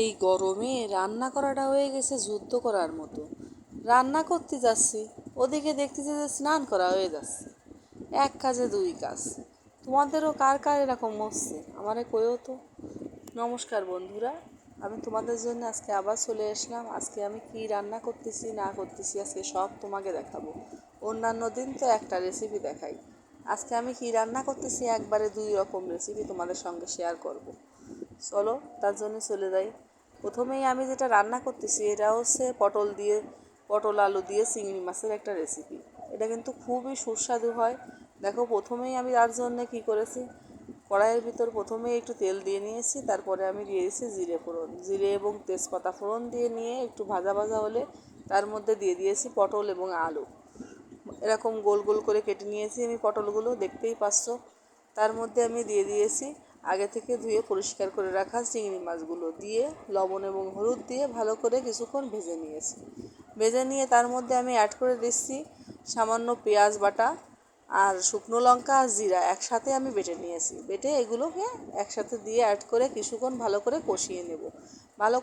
এই গরমে রান্না করাটা হয়ে গেছে যুদ্ধ করার মতো। রান্না করতে যাচ্ছি, ওদিকে দেখতেছি যে স্নান করা হয়ে যাচ্ছে। এক কাজে দুই কাজ। তোমাদেরও কার কার এরকম হচ্ছে আমারে কইও তো। নমস্কার বন্ধুরা, আমি তোমাদের জন্য আজকে আবার চলে আসলাম। আজকে আমি কি রান্না করতেছি না করতেছি আজকে সব তোমাকে দেখাবো। অন্যান্য দিন তো একটা রেসিপি দেখাই, আজকে আমি কি রান্না করতেছি একবারে দুই রকম রেসিপি তোমাদের সঙ্গে শেয়ার করব। চলো তার জন্য চলে যাই। প্রথমেই আমি যেটা রান্না করতেছি এটা হচ্ছে পটল আলু দিয়ে চিংড়ি মাছের একটা রেসিপি। এটা কিন্তু খুবই সুস্বাদু হয়। দেখো, প্রথমেই আমি তার জন্য কি করেছি, কড়াইয়ের ভিতর প্রথমেই একটু তেল দিয়ে নিয়েছি, তারপরে আমি দিয়ে দিয়েছি জিরে ফোড়ন, জিরে এবং তেজপাতা ফোড়ন দিয়ে নিয়ে একটু ভাজা ভাজা হলে তার মধ্যে দিয়ে দিয়েছি পটল এবং আলু। এরকম গোল গোল করে কেটে নিয়েছি আমি পটলগুলো, দেখতেই পাচ্ছ। তার মধ্যে আমি দিয়ে দিয়েছি আগে থেকে ধুয়ে পরিষ্কার করে রাখা চিংড়ি মাছগুলো, দিয়ে লবণ এবং হলুদ দিয়ে ভালো করে কিছুক্ষণ ভেজে নিয়েছি। ভেজে নিয়ে তার মধ্যে আমি অ্যাড করে দিচ্ছি সামান্য পেঁয়াজ বাটা আর শুকনো লঙ্কা আর জিরা একসাথে আমি বেটে নিয়েছি। বেটে এগুলোকে একসাথে দিয়ে অ্যাড করে কিছুক্ষণ ভালো করে কষিয়ে নেব। ভালো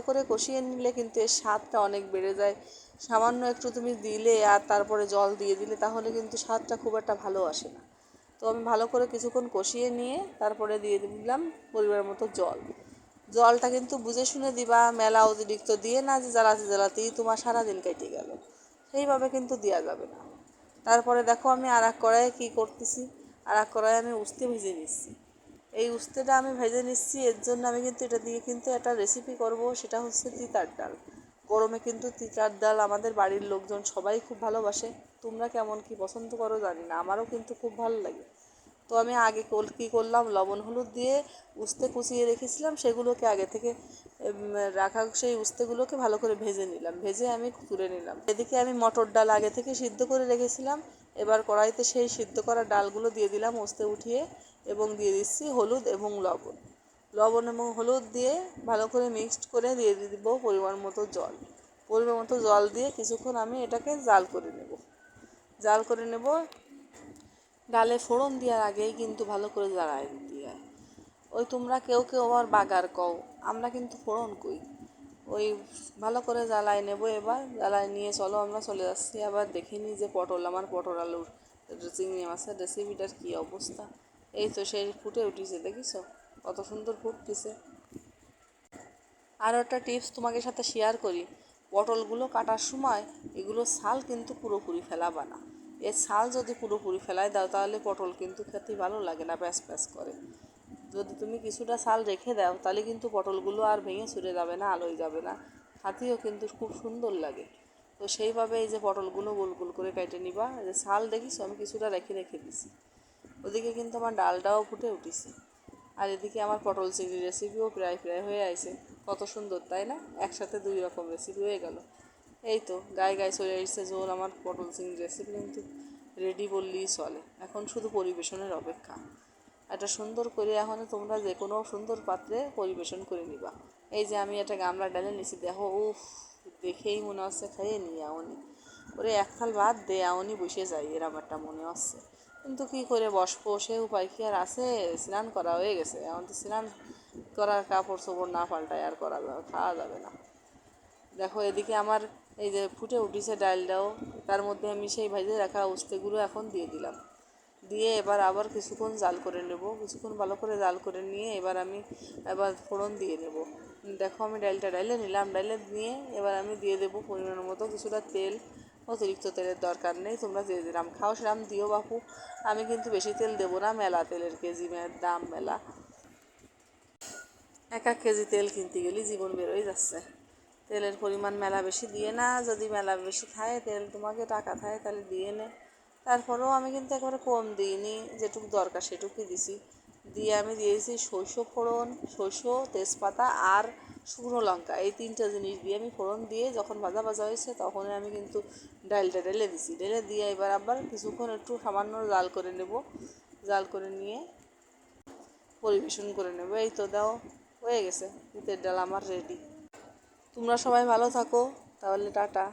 করে কষিয়ে নিলে কিন্তু এর স্বাদটা অনেক বেড়ে যায়। সামান্য একটু তুমি দিলে আর তারপরে জল দিয়ে দিলে তাহলে কিন্তু স্বাদটা খুব একটা ভালো আসে না। তো আমি ভালো করে কিছুক্ষণ কষিয়ে নিয়ে তারপরে দিয়ে দিলাম পরিমাণ মতো জল। জলটা কিন্তু বুঝে শুনে দিবা, মেলা অতিরিক্ত দিয়ে না যে জ্বালাতেই তোমার সারাদিন কেটে গেল, সেইভাবে কিন্তু দেওয়া যাবে না। তারপরে দেখো আমি আর এক কড়াইয়ে কী করতেছি, আর এক কড়াইয়ে আমি উস্তে ভেজে নিচ্ছি। এই উস্তেটা আমি ভেজে নিচ্ছি এর জন্য আমি কিন্তু এটা দিয়ে কিন্তু একটা রেসিপি করব, সেটা হচ্ছে তিতার ডাল। গরমে কিন্তু তিতার ডাল আমাদের বাড়ির লোকজন সবাই খুব ভালোবাসে। তোমরা কেমন কি পছন্দ করো জানি না, আমারও কিন্তু খুব ভালো লাগে। তো আমি আগে কী করলাম, লবণ হলুদ দিয়ে উস্তে কুচিয়ে রেখেছিলাম সেগুলোকে আগে থেকে রাখা সেই উস্তেগুলোকে ভালো করে ভেজে নিলাম, ভেজে আমি তুলে নিলাম। এদিকে আমি মটর ডাল আগে থেকে সিদ্ধ করে রেখেছিলাম। এবার কড়াইতে সেই সিদ্ধ করা ডালগুলো দিয়ে দিলাম উস্তে উঠিয়ে, এবং দিয়ে দিচ্ছি হলুদ এবং লবণ। লবণ এবং হলুদ দিয়ে ভালো করে মিক্সড করে দিয়ে দিব পরিমাণ মতো জল। পরিমাণ মতো জল দিয়ে কিছুক্ষণ আমি এটাকে জাল করে নেব। ডালে ফোড়ন দেওয়ার আগেই কিন্তু ভালো করে জ্বালায় দিতে হয়। ওই তোমরা কেউ কেউ আবার বাগার কও, আমরা কিন্তু ফোড়ন কই। ওই ভালো করে জ্বালায় নেব। এবার জ্বালায় নিয়ে চলো আমরা চলে যাচ্ছি আবার দেখে নিই যে আমার পটল আলুর চিংড়ি মাছের রেসিপিটার কী অবস্থা। এই তো সেই ফুটে উঠেছে, দেখিস কত সুন্দর ফুটতেছে। আরও একটা টিপস তোমাকে সাথে শেয়ার করি, পটলগুলো কাটার সময় এগুলো ছাল কিন্তু পুরোপুরি ফেলাবা না। এর ছাল যদি পুরোপুরি ফেলায় দাও তাহলে পটল কিন্তু খেতে ভালো লাগে না, প্যাঁচ প্যাঁচ করে। যদি তুমি কিছুটা ছাল রেখে দাও তাহলে কিন্তু পটলগুলো আর ভেঙে ছুটে যাবে না, আলোয় যাবে না, খাতেও কিন্তু খুব সুন্দর লাগে। তো সেইভাবে এই যে পটলগুলো গোল গোল করে কেটে নিবা। এই যে ছাল দেখিস আমি কিছুটা রেখে দিছি। ওদিকে কিন্তু আমার ডালটাও ফুটে উঠেছে, আর এদিকে আমার পটল চিংড়ি রেসিপিও প্রায় প্রায় হয়ে আছে। কত সুন্দর তাই না, একসাথে দুই রকম রেসিপি হয়ে গেল। এই তো গায়ে চলে এসেছে জোর আমার পটল চিংড়ি রেসিপি কিন্তু রেডি বললেই চলে। এখন শুধু পরিবেশনের অপেক্ষা। এটা সুন্দর করে এখন তোমরা যে কোনো সুন্দর পাত্রে পরিবেশন করে নিবা। এই যে আমি একটা গামলা ডালে নিচে, দেখো উফ, দেখেই মনে হচ্ছে খাইয়ে নিই এমনই ওরে, এক থাল ভাত দে এমনই বসে যাই, এরম একটা মনে হচ্ছে। কিন্তু কী করে বসবো, সে উপায় কি আর আছে। স্নান করা হয়ে গেছে, এখন তো স্নান করার কাপড় চোপড় না পাল্টায় আর খাওয়া যাবে না। দেখো এদিকে আমার এই যে ফুটে উঠেছে ডালটাও, তার মধ্যে আমি সেই ভেজে রাখা উস্তেগুলো এখন দিয়ে দিলাম। দিয়ে এবার আবার কিছুক্ষণ জাল করে নেব, কিছুক্ষণ ভালো করে জাল করে নিয়ে এবার ফোড়ন দিয়ে নেব। দেখো আমি ডালটা ডাইলে নিলাম, ডাইলে নিয়ে এবার আমি দিয়ে দেবো পরিমাণ মতো কিছুটা তেল। অতিরিক্ত তেলের দরকার নেই, তোমরা যে যেরাম খাও সেরাম দিও বাপু। আমি কিন্তু বেশি তেল দেবো না, মেলা তেলের কেজি দাম মেলা। এক কেজি তেল কিনতে গেলে জীবন বেরোয় যাচ্ছে। তেলের পরিমাণ মেলা বেশি দিয়ে না, যদি মেলা বেশি খায় তেল তোমাকে টাকা খায় তাহলে দিয়ে নে। তারপরেও আমি কিন্তু একেবারে কম দিইনি, যেটুকু দরকার সেটুকুই দিছি। দিয়ে আমি দিয়েছি সরষে ফোড়ন, সরষে, তেজপাতা আর শুকনো লঙ্কা, এই তিনটা জিনিস দিয়ে আমি ফোড়ন দিয়ে যখন ভাজা ভাজা হয়েছে তখন আমি কিন্তু ডালটা ঢেলে দিছি। ঢেলে দিয়ে এবার আবার কিছুক্ষণ একটু সামান্য জাল করে নেব। জাল করে নিয়ে পরিবেশন করে নেব। এই তো দাও, হয়ে গেছে, শীতের ডাল আমার রেডি। তোমরা সবাই ভালো থাকো, তাহলে টাটা।